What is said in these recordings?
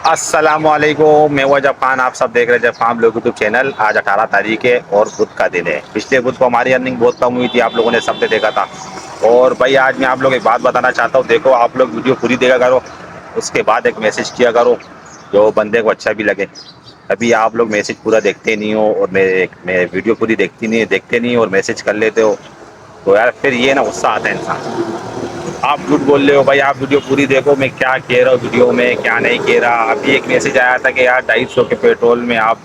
अस्सलामुअलैकुम, मैं वजब खान। आप सब देख रहे हैं जब फार्म लोग यूट्यूब चैनल। आज 18 तारीख है और बुध का दिन है। पिछले बुध को हमारी अर्निंग बहुत कम हुई थी, आप लोगों ने सबने देखा था। और भाई आज मैं आप लोग एक बात बताना चाहता हूँ। देखो, आप लोग वीडियो पूरी देखा करो, उसके बाद एक मैसेज किया करो जो बंदे को अच्छा भी लगे। अभी आप लोग मैसेज पूरा देखते नहीं हो और मैं वीडियो पूरी देखते नहीं हो और मैसेज कर लेते हो, तो यार फिर ये ना गुस्सा आता है इंसान। आप झूठ बोल रहे हो भाई, आप वीडियो पूरी देखो मैं क्या कह रहा हूँ वीडियो में, क्या नहीं कह रहा। अभी एक मैसेज आया था कि यार 250 के पेट्रोल में आप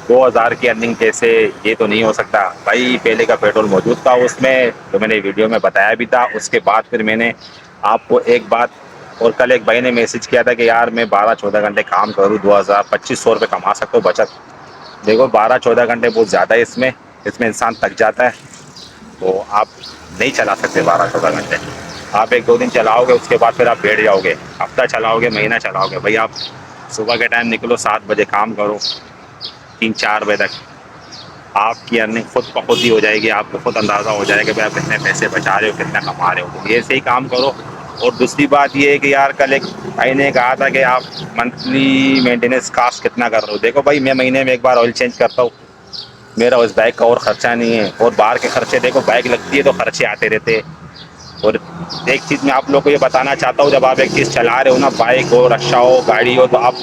2000 की अर्निंग कैसे, ये तो नहीं हो सकता भाई। पहले का पेट्रोल मौजूद था उसमें, तो मैंने वीडियो में बताया भी था। उसके बाद फिर मैंने आपको एक बात, और कल एक भाई ने मैसेज किया था कि यार मैं 12-14 घंटे काम करूँ 2000-2500 रुपये कमा सकता हूँ बचत। देखो 12-14 घंटे बहुत ज़्यादा है, इसमें इसमें इंसान थक जाता है। तो आप नहीं चला सकते 12-14 घंटे। आप 1-2 दिन चलाओगे, उसके बाद फिर आप बैठ जाओगे। हफ्ता चलाओगे, महीना चलाओगे भाई। आप सुबह के टाइम निकलो, 7 बजे काम करो 3-4 बजे तक, आपकी अर्निंग खुद ब खुद ही हो जाएगी। आपको खुद अंदाज़ा हो जाएगा भाई आप कितने पैसे बचा रहे हो, कितना कमा रहे हो। तो ये सही काम करो। और दूसरी बात ये है कि यार कल एक भाई ने कहा था कि आप मंथली मेंटेनेंस कास्ट कितना कर रहे हो। देखो भाई, मैं महीने में एक बार ऑयल चेंज करता हूँ। मेरा उस बाइक का और ख़र्चा नहीं है, और बाहर के खर्चे देखो, बाइक लगती है तो खर्चे आते रहते हैं। और एक चीज़ मैं आप लोग को ये बताना चाहता हूँ, जब आप एक चीज़ चला रहे हो ना, बाइक हो, रक्षा हो, गाड़ी हो, तो आप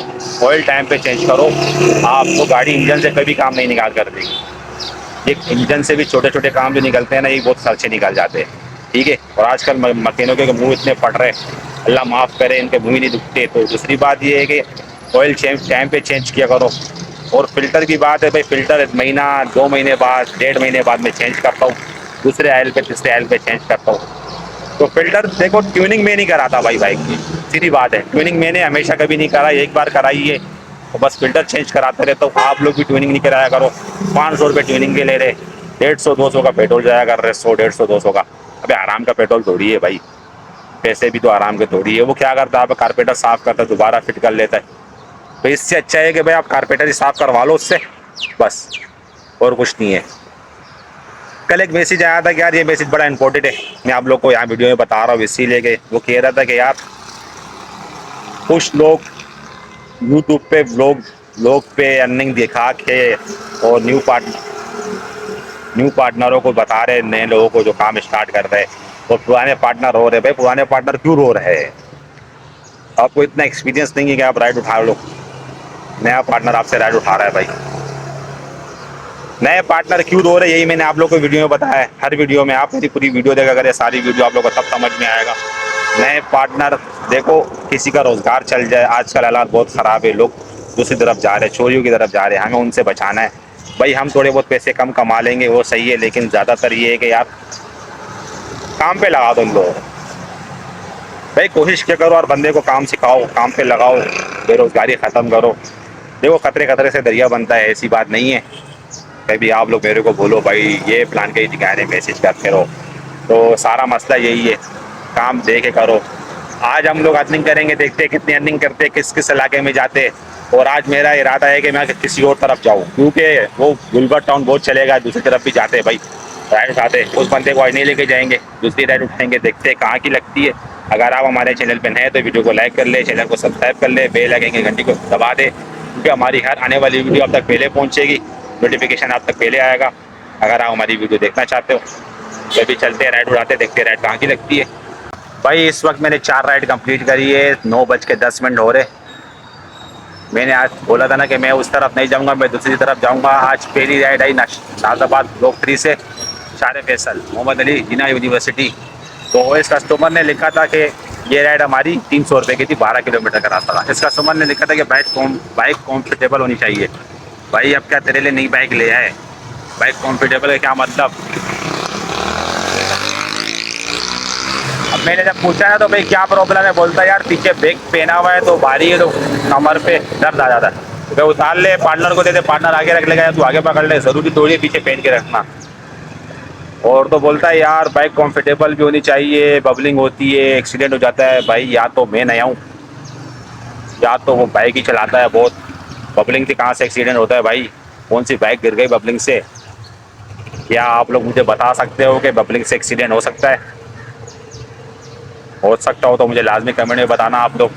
ऑयल टाइम पे चेंज करो। आपको गाड़ी इंजन से कभी काम नहीं निकाल कर देगी। ये इंजन से भी छोटे छोटे काम जो निकलते हैं ना, ये बहुत खर्चे निकल जाते हैं। ठीक है। और आजकल मशीनों के मुंह इतने पड़ रहे, अल्लाह माफ़ करे, इनके मुंह ही नहीं दुखते। तो दूसरी बात ये है कि ऑयल चेंज टाइम पे चेंज किया करो। और फिल्टर की बात है भाई, फिल्टर महीना 2 महीने बाद, 1.5 महीने बाद मैं चेंज करता हूँ। दूसरे आयल पे, तीसरे आयल पे चेंज करता हूँ। तो फिल्टर देखो, ट्यूनिंग में नहीं कराता भाई बाइक की, सीधी बात है। ट्यूनिंग मैंने हमेशा कभी नहीं करा, एक बार कराई है, तो बस फिल्टर चेंज कराते रहते हो। आप लोग भी ट्यूनिंग नहीं कराया करो। 500 रुपये ट्यूनिंग के ले रहे, 150-200 का पेट्रोल जाया कर रहे, 100-150-200 का। अबे आराम का पेट्रोल थोड़ी है भाई, पैसे भी तो आराम के थोड़ी है। वो क्या करता है, आप कारपेटर साफ करता है, दोबारा फिट कर लेता है। तो इससे अच्छा है कि भाई आप कारपेटर ही साफ करवा लो उससे, बस, और कुछ नहीं है। कल एक मैसेज आया था कि यार ये मैसेज बड़ा इंपॉर्टेंट है, मैं आप लोग को यहाँ वीडियो में बता रहा हूँ इसीलिए कि वो कह रहा था कि यार कुछ लोग यूट्यूब पे लोग पे अर्निंग दिखा के और न्यू पार्टनरों को बता रहे, नए लोगों को जो काम स्टार्ट कर रहे हैं, और पुराने पार्टनर रो रहे। भाई पुराने पार्टनर क्यों रो रहे हैं? आपको इतना एक्सपीरियंस नहीं है कि आप राइड उठा लो। नया पार्टनर आपसे राइड उठा रहा है भाई। नए पार्टनर क्यों रो रहे, यही मैंने आप लोग को वीडियो में बताया है। हर वीडियो में आप मेरी पूरी वीडियो देखा करें, सारी वीडियो आप लोग को तब समझ में आएगा। नए पार्टनर, देखो किसी का रोजगार चल जाए, आजकल हालात बहुत ख़राब है, लोग दूसरी तरफ जा रहे हैं, चोरियों की तरफ जा रहे हैं, हमें उनसे बचाना है। भाई हम थोड़े बहुत पैसे कम कमा लेंगे वो सही है, लेकिन ज़्यादातर ये है कि यार काम पे लगा दो उन लोगों को। भाई कोशिश क्या करो और बंदे को काम सिखाओ, काम पे लगाओ, बेरोजगारी ख़त्म करो। देखो खतरे खतरे से दरिया बनता है, ऐसी बात नहीं है। कभी आप लोग मेरे को बोलो भाई ये प्लान कहीं दिखा रहे, मैसेज करते रहो, तो सारा मसला यही है, काम दे के करो। आज हम लोग अर्निंग करेंगे, देखते हैं कितनी अर्निंग करते हैं, किस किस इलाके में जाते हैं। और आज मेरा इरादा है कि मैं किसी और तरफ जाऊँ, क्योंकि वो गुलबर टाउन बहुत चलेगा, दूसरी तरफ भी जाते हैं भाई, राइड उठाते। उस बंदे को आज नहीं लेके जाएंगे, दूसरी राइड उठाएंगे, देखते हैं कहाँ की लगती है। अगर आप हमारे चैनल पर नए तो वीडियो को लाइक कर ले, चैनल को सब्सक्राइब कर ले, बेल लगेंगे घंटी को दबा दे, क्योंकि हमारी हर आने वाली वीडियो आप तक पहले पहुँचेगी, नोटिफिकेशन आप तक पहले आएगा। अगर आप हमारी वीडियो देखना चाहते हो तो भी चलते हैं, राइड उड़ाते, देखते हैं राइड कहाँ की लगती है। भाई इस वक्त मैंने 4 राइड कंप्लीट करी है, 9:10 हो रहे। मैंने आज बोला था ना कि मैं उस तरफ नहीं जाऊंगा, मैं दूसरी तरफ जाऊंगा। आज पहली राइड आई नाजाबाद ब्लॉक 3 से शार फैसल मोहम्मद अली जिना यूनिवर्सिटी। तो इस कस्टमर ने लिखा था कि ये राइड हमारी 300 रुपये की थी, 12 किलोमीटर का रास्ता था। इस कस्टमर ने लिखा था कि बाइक कॉम्फर्टेबल होनी चाहिए। भाई अब क्या तेरे लिए नई बाइक ले आए, बाइक कॉम्फर्टेबल है क्या मतलब? अब मैंने जब पूछा ना तो भाई क्या प्रॉब्लम है, बोलता है यार पीछे बैग पहना हुआ है तो भारी है, तो कमर पे दर्द आ जाता है। तो भाई उतार ले, पार्टनर को दे दे, पार्टनर आगे रख लेगा या तू आगे पकड़ ले, जरूरी थोड़ी है पीछे पहन के रखना। और तो बोलता है यार बाइक कंफर्टेबल भी होनी चाहिए, बबलिंग होती है, एक्सीडेंट हो जाता है। भाई या तो मैं नया हूँ, या तो वो बाइक ही चलाता है बहुत। बबलिंग से कहाँ से एक्सीडेंट होता है भाई? कौन सी बाइक गिर गई बबलिंग से? क्या आप लोग मुझे बता सकते हो कि बबलिंग से एक्सीडेंट हो सकता है? हो सकता हो तो मुझे लाजमी कमेंट में बताना आप लोग।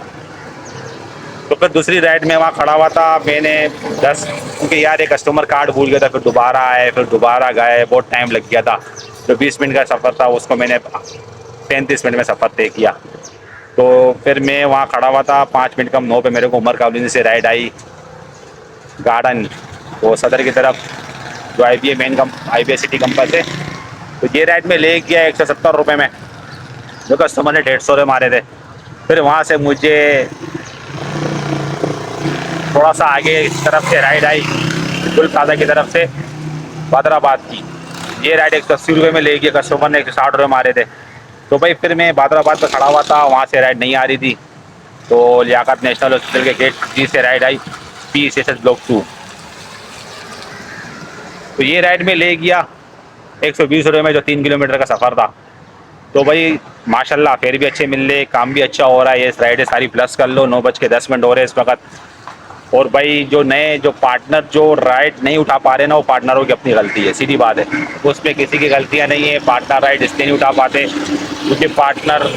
तो फिर दूसरी राइड में वहाँ खड़ा हुआ था मैंने 10, क्योंकि यार एक कस्टमर कार्ड भूल गया था, फिर दोबारा आए, फिर दोबारा गए, बहुत टाइम लग गया था। जो 20 मिनट का सफ़र था उसको मैंने 35 मिनट में सफ़र तय किया। तो फिर मैं वहाँ खड़ा हुआ था, 5 मिनट कम 9 पे मेरे को उमर कॉलोनी से राइड आई गार्डन, वो सदर की तरफ, जो IBA main IBA city campus है। तो ये राइड में ले गया 170 रुपये में, जो कस्टमर ने 150 मारे थे। फिर वहाँ से मुझे थोड़ा सा आगे इस तरफ से राइड आई गुल प्लाजा की तरफ से बादराबाद की। ये राइड 180 रुपये में ले गया, कस्टमर ने 160 रुपये मारे थे। तो भाई फिर मैं बादराबाद पर खड़ा हुआ था, वहाँ से राइड नहीं आ रही थी। तो लियाकत नेशनल हॉस्पिटल के गेट जी से राइड आई PCSH ब्लॉक 2। तो ये राइड में ले गया 120 रुपये में, जो 3 किलोमीटर का सफ़र था। तो भाई माशाल्लाह फेयर भी अच्छे मिल रहे, काम भी अच्छा हो रहा है। ये राइडें सारी प्लस कर लो, 9:10 हो रहे हैं इस वक्त। और भाई जो नए जो पार्टनर जो राइड नहीं उठा पा रहे ना, वो पार्टनरों की अपनी गलती है, सीधी बात है। उसमें किसी की गलतियां नहीं है। पार्टनर राइड इसलिए नहीं उठा पाते क्योंकि पार्टनर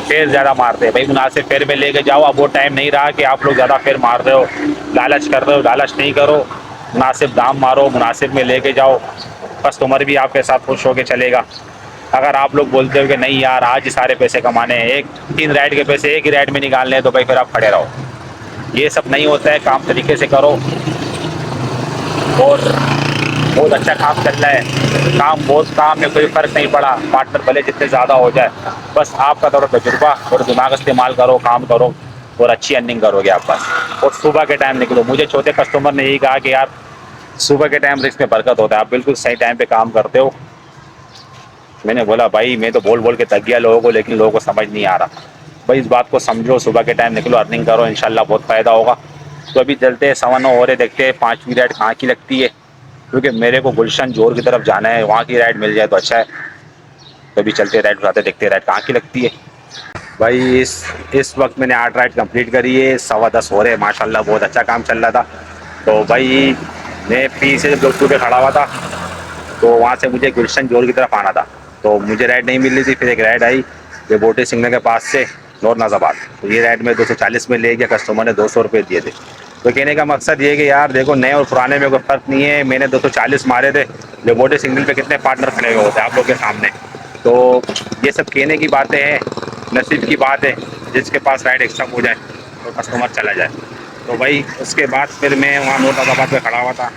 फेयर ज़्यादा मारते हैं। भाई मुनासिब फेयर में लेके जाओ। अब वो टाइम नहीं रहा कि आप लोग ज़्यादा फेयर मार रहे हो, लालच कर रहे हो। लालच नहीं करो, मुनासिब दाम मारो, मुनासिब में लेके जाओ, कस्टमर भी आपके साथ खुश होकर चलेगा। अगर आप लोग बोलते हो कि नहीं यार आज ही सारे पैसे कमाने हैं, 3 राइड के पैसे एक ही राइड में निकालने हैं, तो भाई फिर आप खड़े रहो। ये सब नहीं होता है, काम तरीके से करो। और बहुत अच्छा काम चल रहा है, काम में कोई फ़र्क नहीं पड़ा, पार्टनर भले जितने ज़्यादा हो जाए, बस आपका थोड़ा तजुर्बा और दिमाग इस्तेमाल करो, काम करो और अच्छी अर्निंग करोगे आप बस। और सुबह के टाइम निकलो। मुझे छोटे कस्टमर ने यही कहा कि यार सुबह के टाइम रिस्क में बरकत होता है, आप बिल्कुल सही टाइम पे काम करते हो। मैंने बोला भाई मैं तो बोल बोल के थक गया लोगों को, लेकिन लोगों को समझ नहीं आ रहा। भाई इस बात को समझो, सुबह के टाइम निकलो, अर्निंग करो, इंशाल्लाह बहुत फ़ायदा होगा। तो अभी चलते हैं, 9:15 हो रहे, देखते हैं 5वीं राइड कहाँ की लगती है, क्योंकि मेरे को गुलशन जोर की तरफ जाना है, वहाँ की राइड मिल जाए तो अच्छा है। तो अभी चलते राइड उठाते, देखते राइड कहाँ की लगती है। भाई इस वक्त मैंने 8 राइड कंप्लीट करी है, 10:15 हो रहे, माशाल्लाह बहुत अच्छा काम चल रहा था। तो भाई मैं पीछे ब्लॉक 2 पे खड़ा हुआ था, तो वहाँ से मुझे गुलशन जोर की तरफ आना था। तो मुझे राइड नहीं मिल रही थी, फिर एक राइड आई जो बोटे सिग्नल के पास से नौर नाजाबाद। तो ये राइड में 240 में ले गया, कस्टमर ने 200 रुपये दिए थे। तो कहने का मकसद ये है कि यार देखो नए और पुराने में कोई फ़र्क नहीं है। मैंने 240 मारे थे, जो बोटे सिग्नल पे कितने पार्टनर खड़े हुए होते हैं आप लोग के सामने। तो ये सब कहने की बातें हैं, नसीब की बात है, जिसके पास राइड एक्स्ट्रा हो जाए तो कस्टमर चला जाए। तो भाई उसके बाद फिर मैं वहाँ नौर नाजाबाद पर खड़ा हुआ था,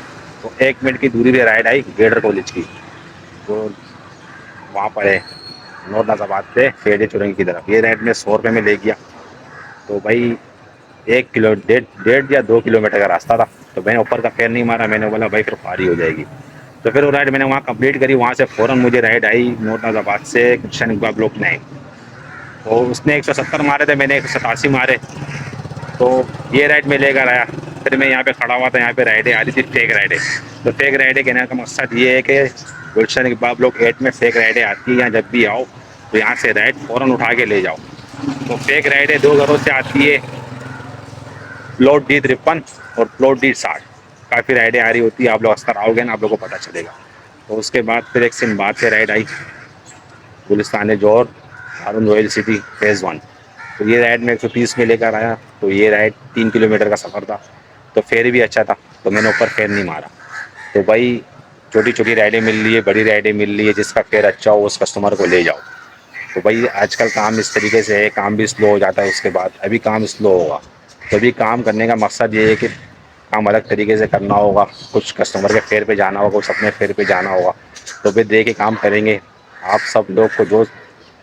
तो 1 मिनट की दूरी पे राइड आई गेडर कॉलेज की, तो वहाँ पर है नौर नाजाबाद से फेडे चुरंगी की तरफ। ये राइड में 100 रुपये में ले गया। तो भाई 1 किलो डेढ़ या 2 किलोमीटर का रास्ता था, तो मैंने ऊपर का फेयर नहीं मारा। मैंने बोला भाई फिर पारी हो जाएगी। तो फिर वो राइड मैंने वहाँ कंप्लीट करी। वहाँ से फ़ौरन मुझे राइड आई नौर नाजाबाद से गुलशन इकबाल ब्लॉक 9। तो उसने 170 मारे थे, मैंने 187 मारे। तो ये राइड में लेकर आया। फिर मैं यहाँ पे खड़ा हुआ था, यहाँ पे राइडें आ रही थी, फेक राइडें। तो फेक राइडें कहने का मकसद ये है कि गुलशन इकबाल ब्लॉक 8 में फेक राइडें आती हैं। यहाँ जब भी आओ तो यहाँ से राइड फ़ौरन उठा के ले जाओ। तो फेक राइडें 2 घरों से आती है, प्लॉट D53 और प्लॉट D60। काफ़ी राइडें आ रही होती है, आप लोग अक्सर आओगे ना, आप लोगों को पता चलेगा। तो उसके बाद फिर एक सिंबाद से राइड आई Gulistan Jauhar Haroon royal city phase 1। तो ये राइड में 130 में लेकर आया। तो ये राइड 3 किलोमीटर का सफ़र था, तो फेयर भी अच्छा था, तो मैंने ऊपर फेयर नहीं मारा। तो भाई छोटी छोटी राइडें मिल रही है, बड़ी राइडें मिल रही है, जिसका फेयर अच्छा हो उस कस्टमर को ले जाओ। तो भाई आजकल काम इस तरीके से है, काम भी स्लो हो जाता है। उसके बाद अभी काम स्लो होगा, तो अभी काम करने का मकसद ये है कि काम अलग तरीके से करना होगा। कुछ कस्टमर के फेयर पे जाना होगा, कुछ अपने फेयर पे जाना होगा। तो फिर दे के काम करेंगे। आप सब लोग को जो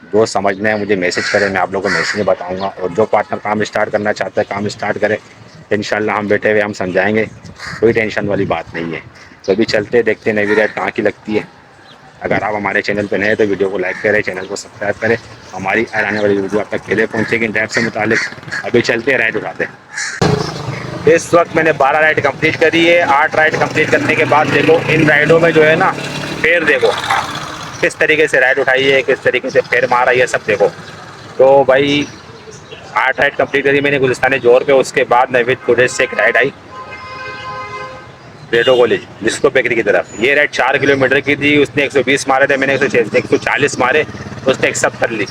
जो समझना है मुझे मैसेज करें, मैं आप लोगों को मैसेज में बताऊंगा। और जो पार्टनर काम स्टार्ट करना चाहता है काम स्टार्ट करे, इंशाल्लाह हम बैठे हुए हम समझाएंगे, कोई टेंशन वाली बात नहीं है। तो अभी चलते देखते हैं नई राइड कहाँ की लगती है। अगर आप हमारे चैनल पर नए हैं तो वीडियो को लाइक करें, चैनल को सब्सक्राइब करें। हमारी आने वाली वीडियो आप तक पहले पहुँचेगी ड्राइव से मुतालिक। अभी चलते हैं राइड उठाते हैं। इस वक्त मैंने 12 राइड कंप्लीट करी है। 8 राइड कंप्लीट करने के बाद देखो इन राइडों में जो है ना फेयर देखो किस तरीके से राइड उठाई है, किस तरीके से फेयर मारा, ये सब देखो। तो भाई 8 राइड कंप्लीट करी मैंने गुलिस्तान जौहर पे। उसके बाद नवीद कॉलेज से एक राइड आई रेडो कॉलेज डिस्को बेकरी की तरफ। ये राइड 4 किलोमीटर की थी। उसने 120 मारे थे, मैंने 140 मारे, उसने एक्सेप्ट कर ली।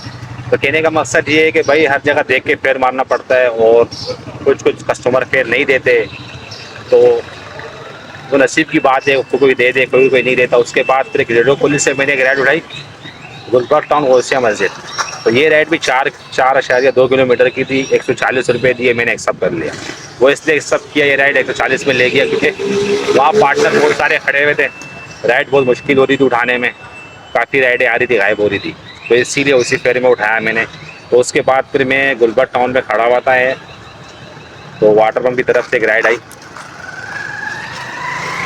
तो कहने का मकसद ये है कि भाई हर जगह देख के फेयर मारना पड़ता है, और कुछ कुछ कस्टमर फेयर नहीं देते, तो वो नसीब की बात है, कोई दे दे कोई कोई नहीं देता। उसके बाद फिर ग्रेडो पुलिस से मैंने एक राइड उठाई गुलबर्ग टाउन गौसिया मस्जिद। तो ये राइड भी 4.2 किलोमीटर की थी, 140 रुपये दिए, मैंने एक्सेप्ट कर लिया। वो इसलिए एक्सेप्ट किया, ये राइड 140 में ले गया क्योंकि वहाँ पार्टनर बहुत सारे खड़े हुए थे, राइड बहुत मुश्किल हो रही थी उठाने में, काफ़ी राइडें आ रही थी, गायब हो रही थी, तो इसीलिए उसी फेरे में उठाया मैंने। तो उसके बाद फिर मैं गुलबर्ग टाउन में खड़ा हुआ था, है तो वाटर पम्प की तरफ से एक राइड आई,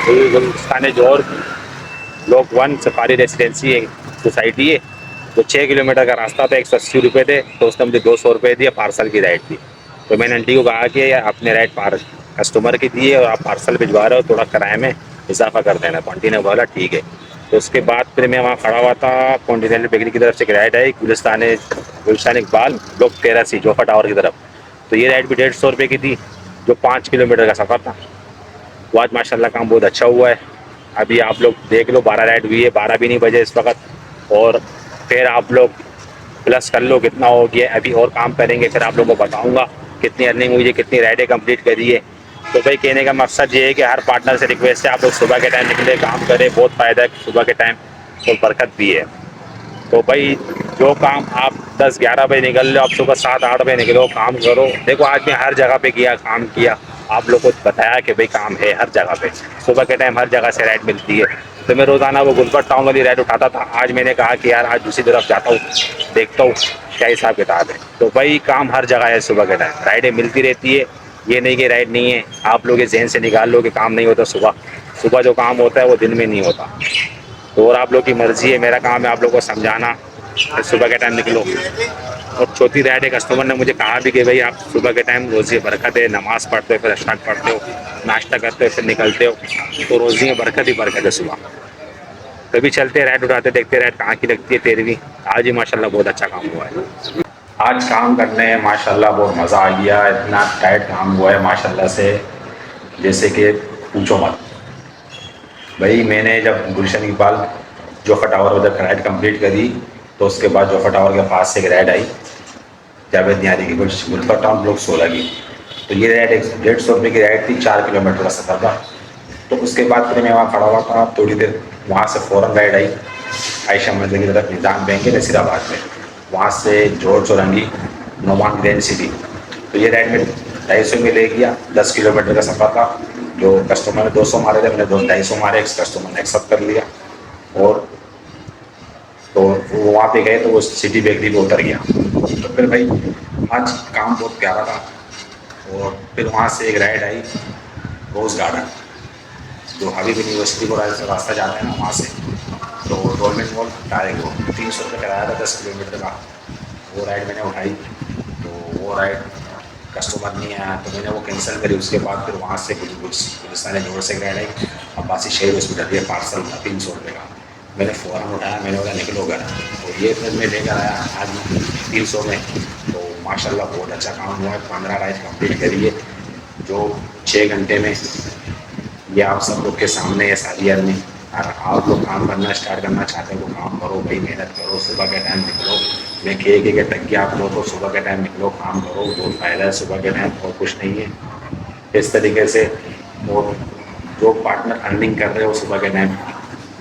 गुलिस्तान जोर ब्लॉक 1 सफारी रेसिडेंसी एक सोसाइटी है। तो 6 किलोमीटर का रास्ता था, 180 रुपये थे, तो उसने मुझे 200 रुपये दिया, पार्सल की राइड थी। तो मैंने आंटी को कहा कि यार अपने राइड कस्टमर की दी है और आप पार्सल भिजवा रहे हो, थोड़ा किराए में इजाफा कर देना। तो आंटी ने बोला ठीक है। तो उसके बाद फिर मैं वहाँ खड़ा हुआ था, कॉन्टिनेंटल बेकरी की तरफ से एक राइड आई Gulistan Iqbal block 13C Jofa tower की तरफ। तो ये राइड भी 150 रुपये की थी, जो 5 किलोमीटर का सफ़र था। वो आज माशाल्लाह काम बहुत अच्छा हुआ है। अभी आप लोग देख लो 12 राइड हुई है, 12 भी नहीं बजे इस वक्त, और फिर आप लोग प्लस कर लो कितना हो गया। अभी और काम करेंगे, फिर आप लोगों को बताऊंगा कितनी अर्निंग हुई है, कितनी राइडें कंप्लीट करी है। तो भाई कहने का मकसद ये है कि हर पार्टनर से रिक्वेस्ट है आप लोग सुबह के टाइम निकले, काम करें, बहुत फ़ायदा है सुबह के टाइम और बरकत भी है। तो भाई जो काम आप 10-11 बजे निकल लो, आप सुबह 7-8 बजे निकलो, काम करो। देखो आज मैं हर जगह पे किया, काम किया, आप लोग को बताया कि भाई काम है हर जगह पे, सुबह के टाइम हर जगह से राइड मिलती है। तो मैं रोज़ाना वो गुलबर्ग टाउन वाली राइड उठाता था, आज मैंने कहा कि यार आज दूसरी तरफ जाता हूँ, देखता हूँ क्या हिसाब किताब है। तो भाई काम हर जगह है, सुबह के टाइम राइडें मिलती रहती है, ये नहीं कि राइड नहीं है। आप लोग ये जहन से निकाल लो कि काम नहीं होता सुबह, सुबह जो काम होता है वो दिन में नहीं होता। तो और आप लोग की मर्ज़ी है, मेरा काम है आप लोग को समझाना कि सुबह के टाइम निकलो। और चौथी राइड एक कस्टमर ने मुझे कहा भी कि भाई आप सुबह के टाइम रोज़ी बरकत है, नमाज़ पढ़ते हो, फिर अशराक पढ़ते हो, नाश्ता करते हो, फिर निकलते हो, तो रोज़ी में बरकत ही बरकत है सुबह। कभी चलते राइड उठाते, देखते राइड कहाँ की लगती है 13वीं। आज ही माशाल्लाह बहुत अच्छा काम हुआ है। आज काम करने में माशाल्लाह बहुत मज़ा आ गया, इतना टाइट काम हुआ है माशाल्लाह से, जैसे कि पूछो मत। भाई मैंने जब गुलशन इकबाल जोफा टावर उधर राइड कंप्लीट करी, तो उसके बाद जोफा टावर के पास से एक राइड आई जावेद नियारी की, गुलफर टाउन ब्लॉक 16 की। तो ये राइड 150 रुपये की राइड थी, 4 किलोमीटर का सफ़र था। तो उसके बाद फिर मैं वहाँ खड़ा हुआ था थोड़ी देर, वहाँ से फ़ौरन राइड आई आयशा मंदिर की तरफ, निज़ाम बैंक है नसीराबाद में, वहाँ से जोर चौरंगी नोमान ग्रैंड सिटी। तो ये राइड में 250 में ले गया, 10 किलोमीटर का सफ़र था। जो कस्टमर ने 200 मारे थे, मैंने 250 मारे, कस्टमर ने एक्सेप्ट कर लिया। और तो वो वहाँ पे गए तो वो सिटी बेकरी पे उतर गया। तो फिर भाई आज काम बहुत प्यारा था। और फिर वहाँ से एक राइड आई रोज़ गार्डन, जो हबीब यूनिवर्सिटी को रास्ता जाता है ना वहाँ से, तो गवर्नमेंट मॉल डायरेक्ट वो 300 रुपये कराया था 10 किलोमीटर का। वो राइड मैंने उठाई, तो वो राइड कस्टमर नहीं आया तो मैंने वो कैंसिल करी। उसके बाद फिर वहाँ से गुलिस्तान जोड़ से राइड आई, अब्बासी शहीद हॉस्पिटल, ये पार्सल था 300 रुपये का। मैंने फ़ौरन उठाया, मैंने बोला निकलो घर, और ये फिर मैं लेकर आया आज 300 में। तो माशाल्लाह बहुत अच्छा काम हुआ है, 15 राइड कंप्लीट करी है, जो 6 घंटे में। ये आप सब लोग के सामने है सारी अर्निंग। और आप लोग काम करना स्टार्ट करना चाहते हो तो काम करो भाई, मेहनत करो, सुबह के टाइम निकलो। मैं कह के टक के आप लोगों को सुबह के टाइम निकलो, काम करो, बहुत फ़ायदा है सुबह के टाइम, और कुछ नहीं है। इस तरीके से और जो पार्टनर अर्निंग कर रहे हो सुबह के टाइम,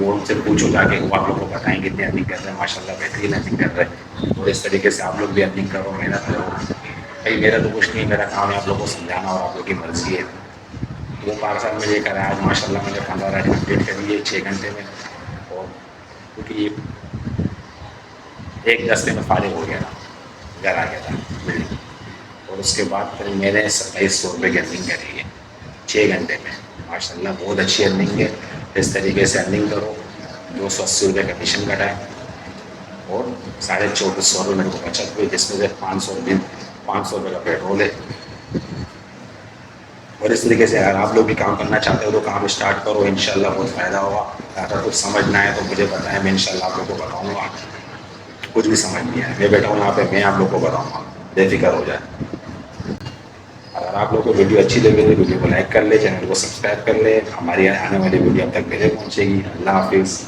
वो उनसे पूछो जाके, वो आप लोग को बताएं कितनी अर्निंग कर रहे हैं, माशाल्लाह बेहतरीन अर्निंग कर रहे हैं। और इस तरीके से आप लोग भी अर्निंग करो, मेहनत करो भाई। मेरा तो कुछ नहीं, मेरा काम है आप लोग को समझाना, और आप लोग की मर्ज़ी है। वो पार्सल में लेकर आया आज माशाल्लाह, मैंने 15 राइड कंप्लीट करी है 6 घंटे में। और क्योंकि 1:10 में फारिग हो गया था, घर आ गया था बिल्डिंग। और उसके बाद फिर मैंने 2700 रुपये की अर्निंग करी है 6 घंटे में, माशाल्लाह बहुत अच्छी अर्निंग है। इस तरीके से अर्निंग करो। 280 रुपये कमीशन कटाए और 2450 रुपये मेरे को बचत हुई, जिसमें से 500 रुपये का पेट्रोल है। और इस तरीके से अगर आप लोग भी काम करना चाहते हो तो काम स्टार्ट करो, इंशाल्लाह बहुत फ़ायदा होगा। अगर कुछ समझ ना आए तो मुझे बताएं, मैं इंशाल्लाह आप लोग को बताऊँगा। कुछ भी समझ नहीं आया, मैं बैठा हूँ यहाँ पे, मैं आप लोग को बताऊँगा, बेफिक्र हो जाए। अगर आप लोग को वीडियो अच्छी लगे तो वीडियो को लाइक कर ले, चैनल को सब्सक्राइब कर ले। हमारी आने वाली वीडियो अब तक मेरे पहुँचेगी। अल्लाह हाफिज़।